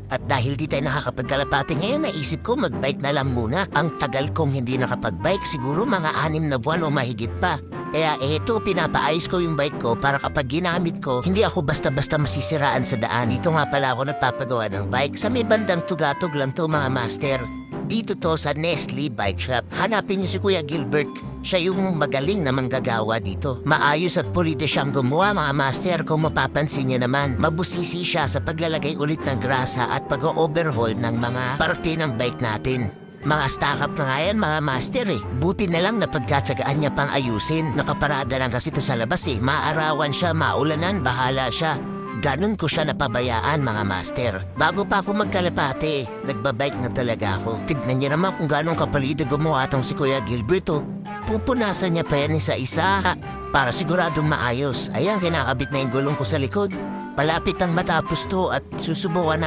At dahil di tayo nakakapagkalapati ngayon, naisip ko mag-bike na lang muna. Ang tagal kong hindi nakapag-bike, siguro mga 6 na buwan o mahigit pa. Kaya eto, pinapaayos ko yung bike ko para kapag ginamit ko, hindi ako basta-basta masisiraan sa daan. Dito nga pala ako nagpapagawa ng bike. Sa may bandang Tugatog lang to mga master. Dito to sa Nestle Bike Shop. Hanapin niyo si Kuya Gilbert. Siya yung magaling na manggagawa dito. Maayos at pulido siyang gumawa mga master. Kung mapapansin niyo naman, mabusisi siya sa paglalagay ulit ng grasa at pag-overhaul ng mga parte ng bike natin. Mga stock-up na nga yan mga master eh. Buti na lang na pagkatsagaan niya pang ayusin. Nakaparada lang kasi ito sa labas eh. Maarawan siya, maulanan, bahala siya. Ganon ko siya napabayaan mga master. Bago pa ako magkalapate, nagbabike na talaga ako. Tignan niyo naman kung ganong kapalido gumawa tong si Kuya Gilberto. Pupunasan niya pa yan isa-isa para siguradong maayos. Ayan, kinakabit na yung gulong ko sa likod. Palapit ang matapos to at susubukan na